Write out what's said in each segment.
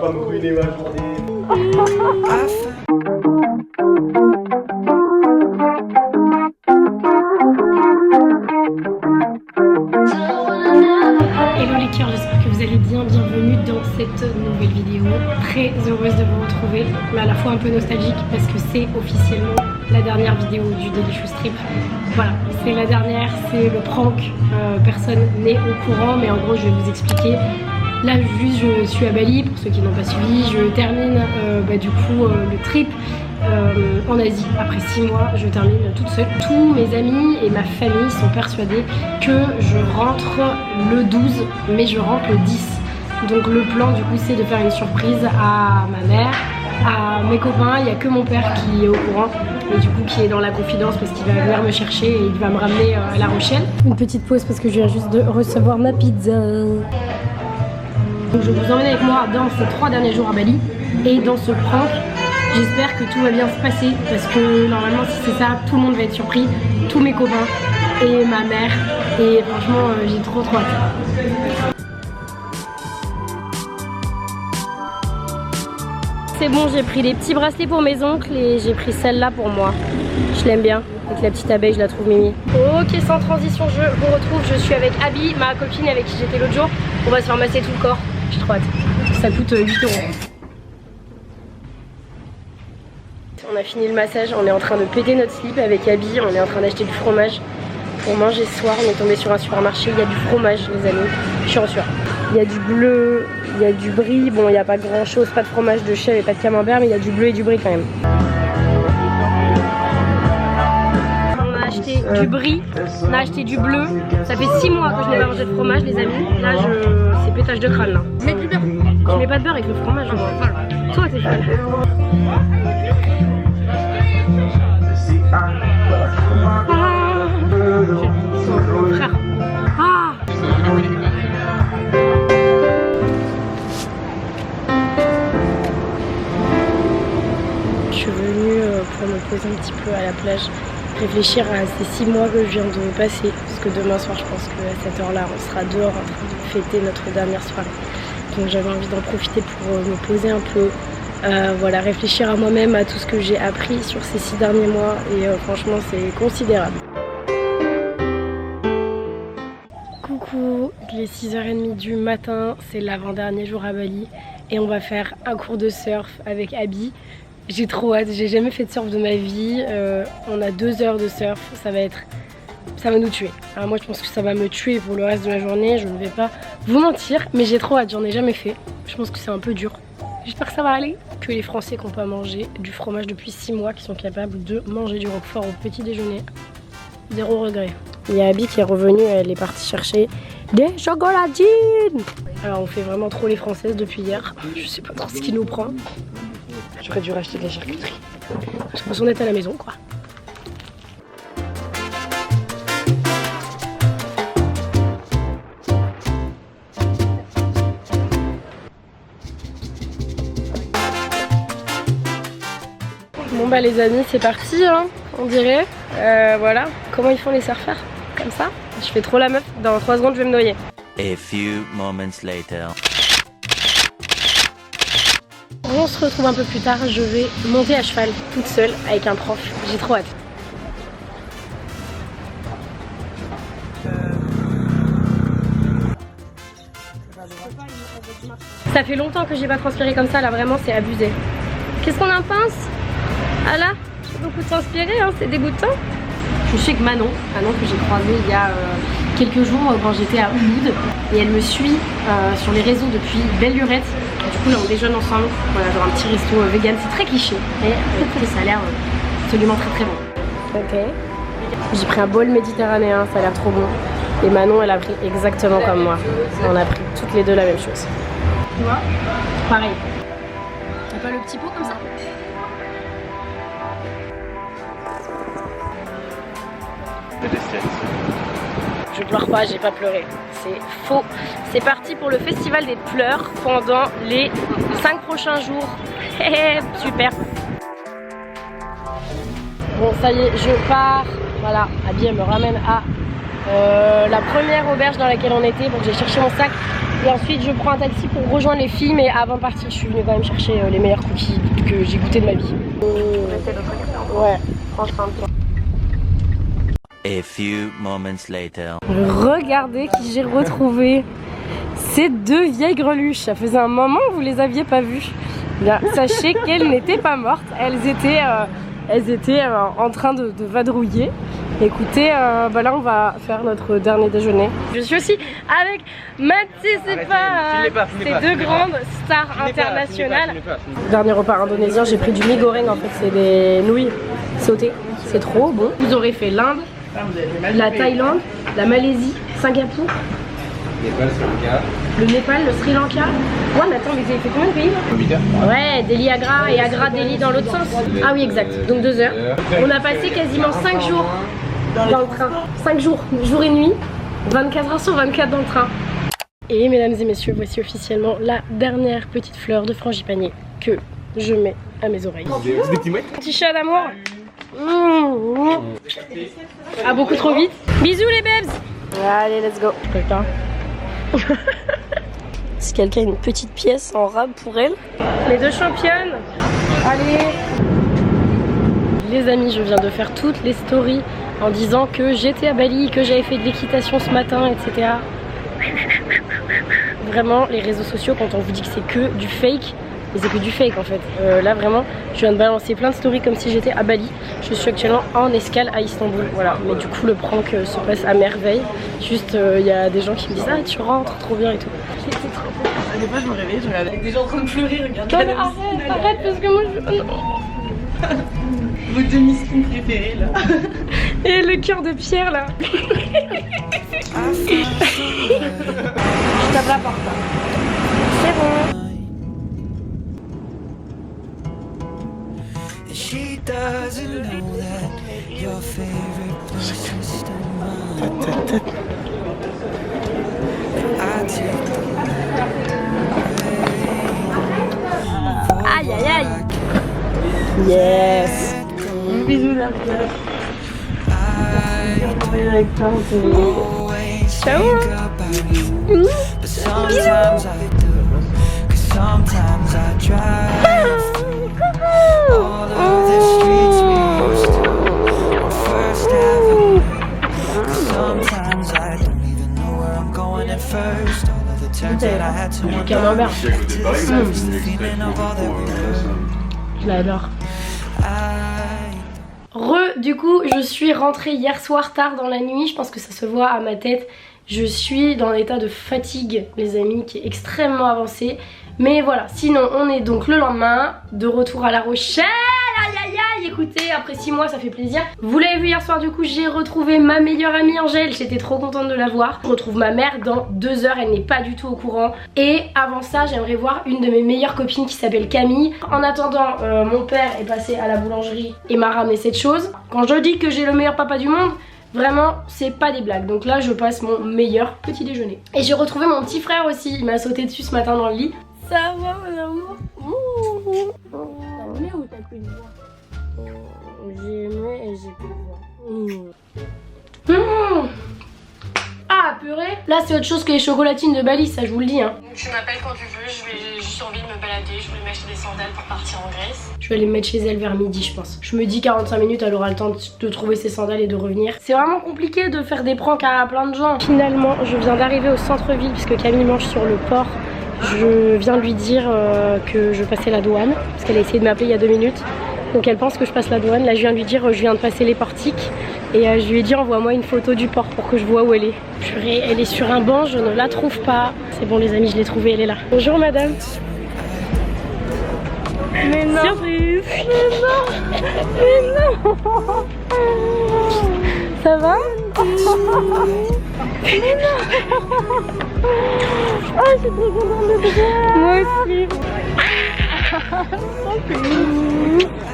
pas me ruiner ma journée. Hello les cœurs, j'espère que vous allez bien, bienvenue dans cette nouvelle vidéo. Très heureuse de vous retrouver, mais à la fois un peu nostalgique parce que c'est officiellement la dernière vidéo du Delicious Trip. Voilà, c'est la dernière, c'est le prank, personne n'est au courant, mais en gros je vais vous expliquer. Là juste je suis à Bali, pour ceux qui n'ont pas suivi, je termine le trip en Asie. Après 6 mois, je termine toute seule. Tous mes amis et ma famille sont persuadés que je rentre le 12, mais je rentre le 10. Donc le plan du coup c'est de faire une surprise à ma mère, à mes copains. Il n'y a que mon père qui est au courant, et du coup qui est dans la confidence parce qu'il va venir me chercher et il va me ramener à La Rochelle. Une petite pause parce que je viens juste de recevoir ma pizza. Donc je vous emmène avec moi dans ces 3 derniers jours à Bali et dans ce prank. J'espère que tout va bien se passer parce que normalement si c'est ça, tout le monde va être surpris, tous mes copains et ma mère, et franchement j'ai trop hâte. C'est bon, j'ai pris des petits bracelets pour mes oncles et j'ai pris celle-là pour moi. Je l'aime bien, avec la petite abeille, je la trouve mimi. Ok, sans transition, je vous retrouve, je suis avec Abby, ma copine avec qui j'étais l'autre jour. On va se faire masser tout le corps, j'ai trop hâte. Ça coûte 8 €. On a fini le massage, on est en train de péter notre slip avec Abby, on est en train d'acheter du fromage pour manger ce soir. On est tombé sur un supermarché, il y a du fromage les amis, je suis en sueur. Il y a du bleu, il y a du brie, bon il n'y a pas grand chose, pas de fromage de chèvre et pas de camembert, mais il y a du bleu et du brie quand même. On a acheté du brie, on a acheté du bleu, ça fait 6 mois que je n'ai pas mangé de fromage les amis, là c'est pétage de crâne là. Mets du beurre. Je mets pas de beurre avec le fromage, toi t'es fan. Frère. Ah. Je suis venue pour me poser un petit peu à la plage, réfléchir à ces 6 mois que je viens de passer, parce que demain soir je pense qu'à cette heure là on sera dehors en train de fêter notre dernière soirée. Donc j'avais envie d'en profiter pour me poser un peu, voilà, réfléchir à moi-même, à tout ce que j'ai appris sur ces 6 derniers mois, et franchement c'est considérable. Coucou, il est 6h30 du matin, c'est l'avant-dernier jour à Bali et on va faire un cours de surf avec Abby. J'ai trop hâte, j'ai jamais fait de surf de ma vie, on a 2 heures de surf, ça va nous tuer. Alors moi je pense que ça va me tuer pour le reste de la journée, je ne vais pas vous mentir, mais j'ai trop hâte, j'en ai jamais fait. Je pense que c'est un peu dur. J'espère que ça va aller. Que les Français qui n'ont pas mangé du fromage depuis 6 mois, qui sont capables de manger du roquefort au petit déjeuner. 0 regret. Il y a Abby qui est revenue, elle est partie chercher des chocolatines. Alors on fait vraiment trop les Françaises depuis hier. Je sais pas trop ce qui nous prend. J'aurais dû racheter de la charcuterie. J'ai l'impression d'être à la maison quoi. Bon bah les amis c'est parti hein, on dirait. Voilà, comment ils font les surfeurs? Comme ça. Je fais trop la meuf, dans 3 secondes je vais me noyer. A few moments later. On se retrouve un peu plus tard, je vais monter à cheval toute seule avec un prof, j'ai trop hâte. Ça fait longtemps que j'ai pas transpiré comme ça, là vraiment c'est abusé. Qu'est-ce qu'on en pense? Ah là, j'ai beaucoup transpiré, hein, c'est dégoûtant. Je suis avec Manon que j'ai croisée il y a quelques jours quand j'étais à Ubud, et elle me suit sur les réseaux depuis belle lurette. Du coup là on déjeune ensemble, voilà, genre un petit resto vegan, c'est très cliché, mais ça a l'air absolument très très bon. Ok, j'ai pris un bol méditerranéen, ça a l'air trop bon. Et Manon elle a pris exactement comme moi, on a pris toutes les deux la même chose. Tu vois, pareil. T'as pas le petit pot comme ça? Je pleure pas, j'ai pas pleuré. C'est faux. C'est parti pour le festival des pleurs pendant les 5 prochains jours. Super. Bon, ça y est, je pars. Voilà, Abby elle me ramène à la première auberge dans laquelle on était pour que j'aille chercher mon sac. Et ensuite je prends un taxi pour rejoindre les filles, mais avant de partir je suis venue quand même chercher les meilleurs cookies que j'ai goûté de ma vie. Ouais, franchement. A few moments later. Regardez qui j'ai retrouvé. Ces deux vieilles greluches. Ça faisait un moment que vous les aviez pas vues. Bien, sachez qu'elles n'étaient pas mortes. Elles étaient en train de vadrouiller. Écoutez, bah là on va faire notre dernier déjeuner. Je suis aussi avec Mathis Sepa, ces deux grandes stars internationales. Dernier repas indonésien, j'ai pris du mie goreng en fait, c'est des nouilles sautées. C'est trop bon. Vous aurez fait l'Inde, la Thaïlande, la Malaisie, Singapour, le Népal, le Sri Lanka. Ouais mais attends, mais vous avez fait combien de pays là? Ouais, Delhi Agra et Agra Delhi dans l'autre sens. Ah oui exact, donc 2 heures. On a passé quasiment 5 jours dans le train. 5 jours, jour et nuit, 24 heures sur 24 dans le train. Et mesdames et messieurs, voici officiellement la dernière petite fleur de frangipanier que je mets à mes oreilles. Petit chat d'amour. Ah beaucoup trop vite. Bisous les babes. Allez let's go. Quelqu'un. Si quelqu'un a une petite pièce en rab pour elle. Les deux championnes. Allez. Les amis, je viens de faire toutes les stories en disant que j'étais à Bali, que j'avais fait de l'équitation ce matin, etc. Vraiment, les réseaux sociaux, quand on vous dit que c'est que du fake, mais c'est que du fake en fait. Là vraiment, je viens de balancer plein de stories comme si j'étais à Bali. Je suis actuellement en escale à Istanbul, voilà. Mais du coup, le prank se passe à merveille. Juste, il y a des gens qui me disent ah tu rentres, trop bien et tout. J'étais trop bien. À des fois, je me réveille, je regarde avec des gens en train de pleurer, regarde. Non, mais arrête parce que moi je... Non. Vos demi-skins préférés là. Et le cœur de pierre là. Je tape la porte là. C'est bon. She doesn't know that your favorite place is still mine. I take Aïe aïe aïe. Yes. Bisous la fleur. Ciao. but sometimes I do, 'cause sometimes I drive all of the streets we used to on First Avenue. 'Cause sometimes I don't even know where I'm going at first. All of the turns that I had to Camembert. the feeling of all that we were. Je l'adore. Du coup, je suis rentrée hier soir tard dans la nuit. Je pense que ça se voit à ma tête. Je suis dans l'état de fatigue, les amis, qui est extrêmement avancé. Mais voilà, sinon on est donc le lendemain, de retour à La Rochelle. Aïe aïe aïe, écoutez, après 6 mois ça fait plaisir. Vous l'avez vu hier soir, du coup j'ai retrouvé ma meilleure amie Angèle. J'étais trop contente de la voir. Je retrouve ma mère dans 2 heures, elle n'est pas du tout au courant. Et avant ça, j'aimerais voir une de mes meilleures copines qui s'appelle Camille. En attendant, mon père est passé à la boulangerie et m'a ramené cette chose. Quand je dis que j'ai le meilleur papa du monde, vraiment, c'est pas des blagues. Donc là, je passe mon meilleur petit déjeuner. Et j'ai retrouvé mon petit frère aussi. Il m'a sauté dessus ce matin dans le lit. Ça va, mon amour? T'as aimé ou t'as plus de voix? J'ai aimé et j'ai plus de voix. Ah, purée. Là, c'est autre chose que les chocolatines de Bali, ça je vous le dis. Hein. Tu m'appelles quand tu veux. J'ai juste envie de me balader. Je voulais m'acheter des sandales pour partir en Grèce. Je vais aller me mettre chez elle vers midi, je pense. Je me dis 45 minutes, elle aura le temps de trouver ses sandales et de revenir. C'est vraiment compliqué de faire des pranks à plein de gens. Finalement, je viens d'arriver au centre-ville puisque Camille mange sur le port. Je viens de lui dire que je passais la douane parce qu'elle a essayé de m'appeler il y a 2 minutes. Donc elle pense que je passe la douane. Là, je viens de lui dire je viens de passer les portiques. Et je lui ai dit envoie-moi une photo du port pour que je vois où elle est. Purée, elle est sur un banc, je ne la trouve pas. C'est bon les amis, je l'ai trouvée, elle est là. Bonjour madame. Mais non. Surprise. Mais non. Mais non. Ça va? Mais non. Oh, je suis trop contente de te voir. Moi aussi.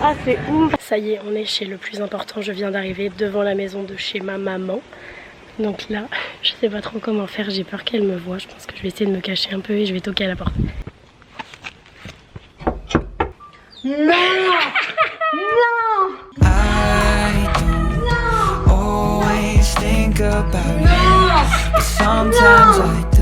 Ah, c'est ouf. Ça y est, on est chez le plus important. Je viens d'arriver devant la maison de chez ma maman. Donc là, je sais pas trop comment faire. J'ai peur qu'elle me voie. Je pense que je vais essayer de me cacher un peu et je vais toquer à la porte. Non. Non. I don't always think about about you. But sometimes I do.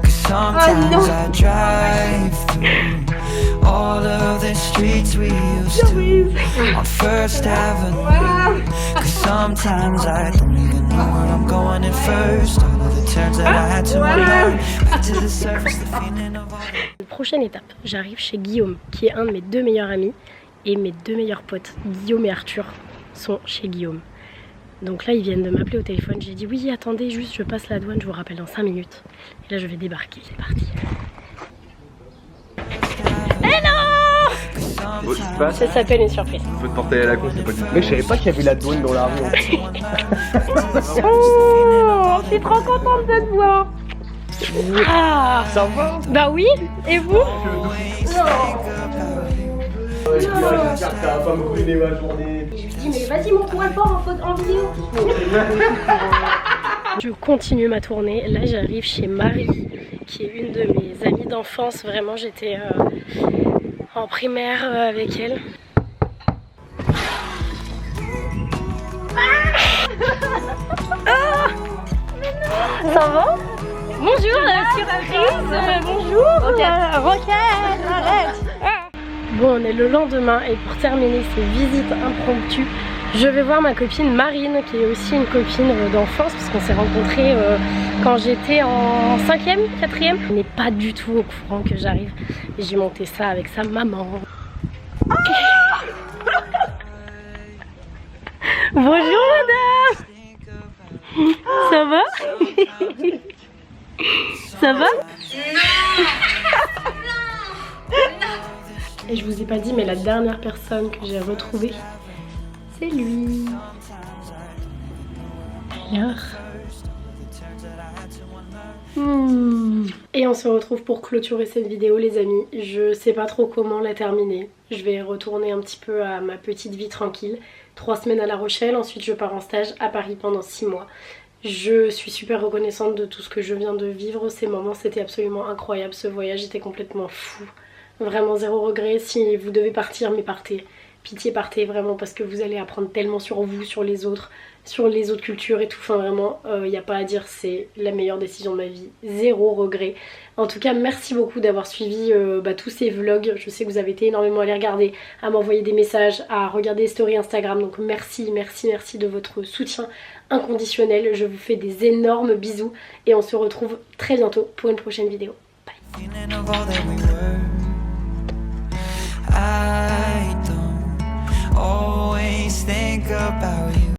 Cause sometimes I drive through all of the streets we used to on First Avenue. Cause sometimes I don't even know where I'm going at first. All of the turns that I had to unlearn. Back to the surface, the feeling of all. Prochaine étape, j'arrive chez Guillaume, qui est un de mes 2 meilleurs amis, et mes 2 meilleurs potes, Guillaume et Arthur, sont chez Guillaume. Donc là, ils viennent de m'appeler au téléphone. J'ai dit oui, attendez, juste je passe la douane, je vous rappelle dans 5 minutes. Et là, je vais débarquer. C'est parti. Bon, c'est pas... Ça s'appelle une surprise. Faut te porter à la con, c'est pas du tout. Mais je savais pas qu'il y avait la douane dans la rue. Oh, je suis trop contente de te voir. Ah, Ça va? bah oui, et vous? J'espère que ça va pas me ruiner ma journée. Je lui dis mais vas-y montre-moi le port en vidéo. Je continue ma tournée, là j'arrive chez Marie, qui est une de mes amies d'enfance, vraiment j'étais en primaire avec elle. Ça va? Bonjour, surprise. Bonjour. Roquette, arrête. Bon, on est le lendemain et pour terminer ces visites impromptues, je vais voir ma copine Marine, qui est aussi une copine d'enfance, parce qu'on s'est rencontrés quand j'étais en 5e, 4e. Elle n'est pas du tout au courant que j'arrive. Et j'ai monté ça avec sa maman. Bonjour madame. Ça va? Ça va? Et je vous ai pas dit, mais la dernière personne que j'ai retrouvée, c'est lui. Alors. Et on se retrouve pour clôturer cette vidéo les amis. Je sais pas trop comment la terminer. Je vais retourner un petit peu à ma petite vie tranquille. 3 semaines à La Rochelle, ensuite je pars en stage à Paris pendant 6 mois. Je suis super reconnaissante de tout ce que je viens de vivre. Ces moments c'était absolument incroyable. Ce voyage était complètement fou. Vraiment 0 regret. Si vous devez partir, mais partez. Pitié partez vraiment parce que vous allez apprendre tellement sur vous, sur les autres cultures et tout. Enfin vraiment, il n'y a pas à dire, c'est la meilleure décision de ma vie. 0 regret. En tout cas, merci beaucoup d'avoir suivi tous ces vlogs. Je sais que vous avez été énormément à les regarder, à m'envoyer des messages, à regarder les stories Instagram. Donc merci, merci, merci de votre soutien inconditionnel. Je vous fais des énormes bisous et on se retrouve très bientôt pour une prochaine vidéo. Bye. I don't always think about you.